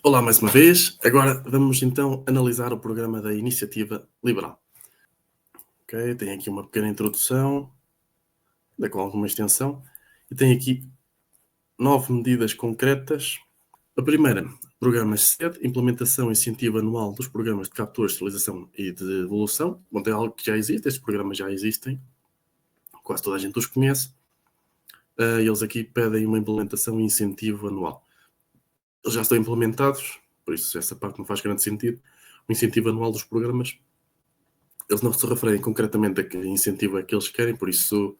Olá mais uma vez. Agora vamos então analisar o programa da Iniciativa Liberal. Ok, tem aqui uma pequena introdução, com alguma extensão, e tem aqui 9 medidas concretas. A primeira, programas SED, implementação e incentivo anual dos programas de captura, esterilização e de devolução. Bom, é algo que já existe, estes programas já existem, quase toda a gente os conhece. Eles aqui pedem uma implementação e incentivo anual. Eles já estão implementados, por isso essa parte não faz grande sentido. O incentivo anual dos programas, eles não se referem concretamente a que incentivo é que eles querem, por isso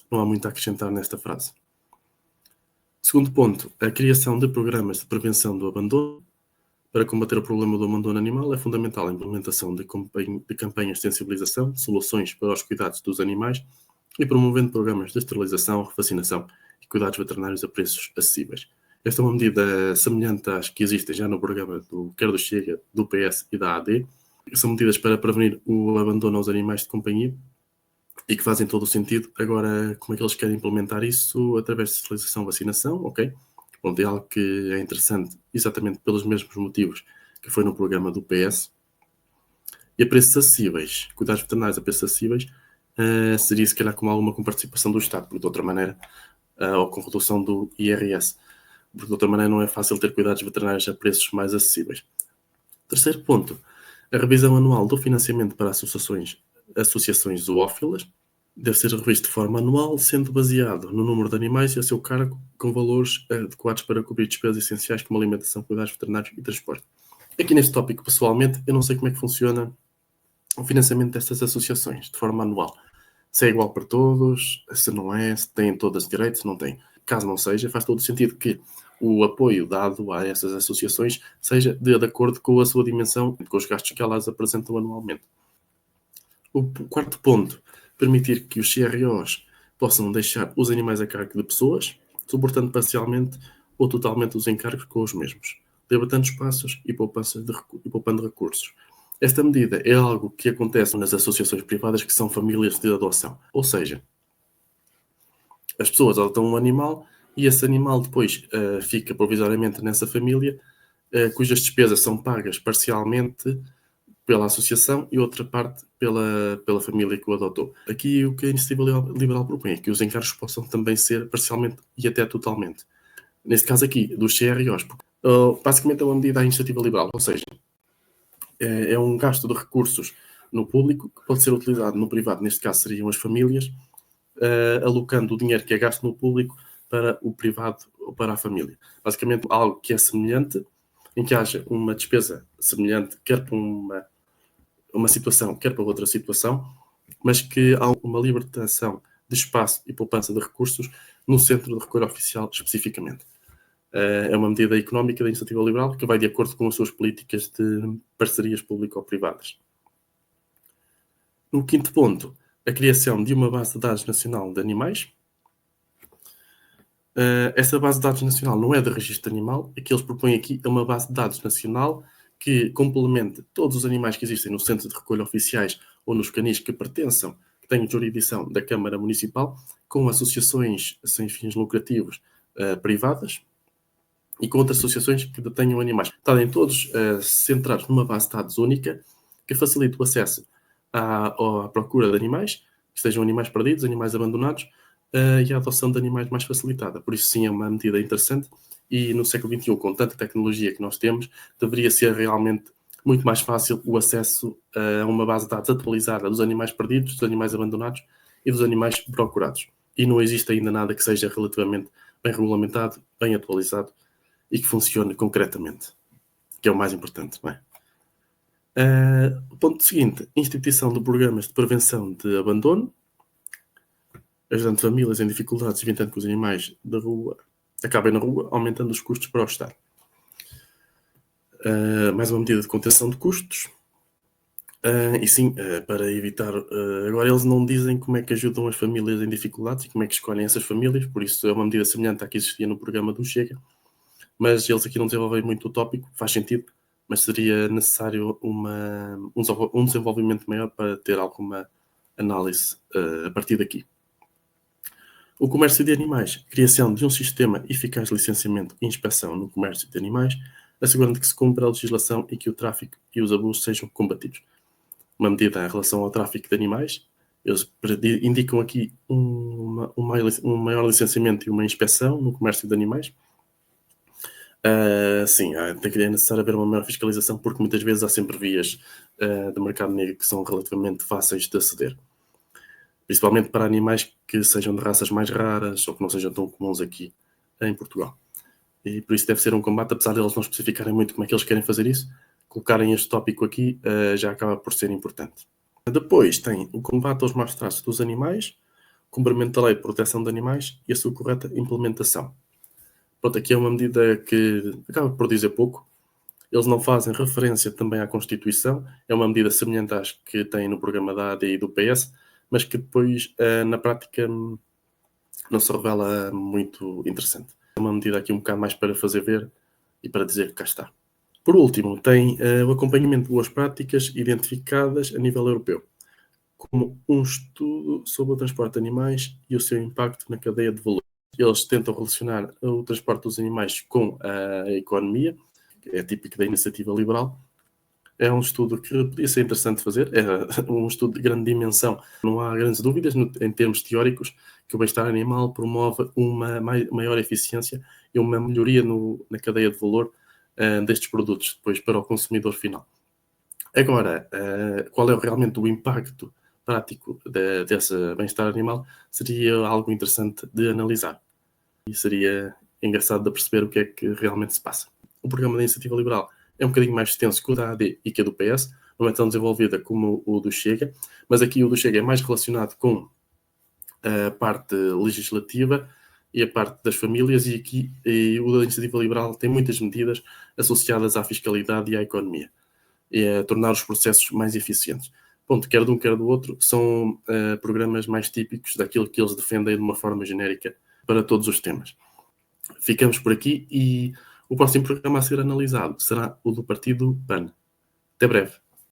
não há muito a acrescentar nesta frase. Segundo ponto, a criação de programas de prevenção do abandono. Para combater o problema do abandono animal, é fundamental a implementação de campanhas de sensibilização, soluções para os cuidados dos animais e promovendo programas de esterilização, revacinação e cuidados veterinários a preços acessíveis. Esta é uma medida semelhante às que existem já no programa quer do Chega, do PS e da AD. São medidas para prevenir o abandono aos animais de companhia e que fazem todo o sentido. Agora, como é que eles querem implementar isso? Através de esterilização, vacinação, ok? Bom, é algo que é interessante exatamente pelos mesmos motivos que foi no programa do PS. E a preços acessíveis, cuidados veterinários a preços acessíveis, seria se calhar com participação do Estado, porque de outra maneira, ou com redução do IRS, porque de outra maneira não é fácil ter cuidados veterinários a preços mais acessíveis. Terceiro ponto, a revisão anual do financiamento para associações zoófilas deve ser revisto de forma anual, sendo baseado no número de animais e a seu cargo, com valores adequados para cobrir despesas essenciais como alimentação, cuidados veterinários e transporte. Aqui neste tópico, pessoalmente, eu não sei como é que funciona o financiamento destas associações de forma anual. Se é igual para todos, se não é, se têm todas direitos, se não têm. Caso não seja, faz todo o sentido que o apoio dado a essas associações seja de acordo com a sua dimensão e com os gastos que elas apresentam anualmente. O quarto ponto, permitir que os CROs possam deixar os animais a cargo de pessoas, suportando parcialmente ou totalmente os encargos com os mesmos, libertando espaços e poupando recursos. Esta medida é algo que acontece nas associações privadas que são famílias de adoção. Ou seja, as pessoas adotam um animal e esse animal depois fica provisoriamente nessa família, cujas despesas são pagas parcialmente pela associação e outra parte pela família que o adotou. Aqui o que a Iniciativa Liberal propõe é que os encargos possam também ser parcialmente e até totalmente. Neste caso aqui, dos CROs. Basicamente é uma medida da Iniciativa Liberal, ou seja, é um gasto de recursos no público que pode ser utilizado no privado, neste caso seriam as famílias, alocando o dinheiro que é gasto no público para o privado ou para a família. Basicamente algo que é semelhante, em que haja uma despesa semelhante, quer para uma situação, quer para outra situação, mas que há uma libertação de espaço e poupança de recursos no centro de recolha oficial especificamente. É uma medida económica da Iniciativa Liberal que vai de acordo com as suas políticas de parcerias público-privadas. No quinto ponto, a criação de uma base de dados nacional de animais. Essa base de dados nacional não é de registro animal, a que eles propõem aqui é uma base de dados nacional que complemente todos os animais que existem no centro de recolha oficiais ou nos canis que pertençam, que tenham jurisdição da Câmara Municipal, com associações sem fins lucrativos privadas e com outras associações que detenham animais. Estarem todos centrados numa base de dados única que facilite o acesso à procura de animais, que sejam animais perdidos, animais abandonados, e a adoção de animais mais facilitada. Por isso, sim, é uma medida interessante e no século XXI, com tanta tecnologia que nós temos, deveria ser realmente muito mais fácil o acesso a uma base de dados atualizada dos animais perdidos, dos animais abandonados e dos animais procurados. E não existe ainda nada que seja relativamente bem regulamentado, bem atualizado e que funcione concretamente, que é o mais importante, não é? O ponto seguinte, instituição de programas de prevenção de abandono, ajudando famílias em dificuldades, evitando que os animais da rua acabem na rua, aumentando os custos para o Estado. Mais uma medida de contenção de custos. E sim, para evitar... agora eles não dizem como é que ajudam as famílias em dificuldades e como é que escolhem essas famílias, por isso é uma medida semelhante à que existia no programa do Chega, mas eles aqui não desenvolvem muito o tópico, faz sentido, mas seria necessário um desenvolvimento maior para ter alguma análise a partir daqui. O comércio de animais, criação de um sistema eficaz de licenciamento e inspeção no comércio de animais, assegurando que se cumpra a legislação e que o tráfico e os abusos sejam combatidos. Uma medida em relação ao tráfico de animais, eles indicam aqui um maior licenciamento e uma inspeção no comércio de animais. Sim, é necessário haver uma maior fiscalização, porque muitas vezes há sempre vias de mercado negro que são relativamente fáceis de aceder, principalmente para animais que sejam de raças mais raras ou que não sejam tão comuns aqui em Portugal. E por isso deve ser um combate, apesar de eles não especificarem muito como é que eles querem fazer isso, colocarem este tópico aqui já acaba por ser importante. Depois tem o combate aos maus tratos dos animais, cumprimento da lei de proteção de animais e a sua correta implementação. Pronto, aqui é uma medida que acaba por dizer pouco. Eles não fazem referência também à Constituição. É uma medida semelhante às que tem no programa da AD e do PS, mas que depois, na prática, não se revela muito interessante. É uma medida aqui um bocado mais para fazer ver e para dizer que cá está. Por último, tem o acompanhamento de boas práticas identificadas a nível europeu, como um estudo sobre o transporte de animais e o seu impacto na cadeia de valor. Eles tentam relacionar o transporte dos animais com a economia, que é típico da iniciativa liberal. É um estudo que podia ser interessante fazer, é um estudo de grande dimensão. Não há grandes dúvidas, em termos teóricos, que o bem-estar animal promove uma maior eficiência e uma melhoria na cadeia de valor destes produtos, depois para o consumidor final. Agora, qual é realmente o impacto prático desse bem-estar animal? Seria algo interessante de analisar. E seria engraçado de perceber o que é que realmente se passa. O programa da Iniciativa Liberal é um bocadinho mais extenso que o da AD e que o do PS, não é tão desenvolvida como o do Chega, mas aqui o do Chega é mais relacionado com a parte legislativa e a parte das famílias, e o da Iniciativa Liberal tem muitas medidas associadas à fiscalidade e à economia, e a tornar os processos mais eficientes. Ponto, quer de um, quer do outro, são programas mais típicos daquilo que eles defendem de uma forma genérica para todos os temas. Ficamos por aqui e o próximo programa a ser analisado será o do Partido PAN. Até breve.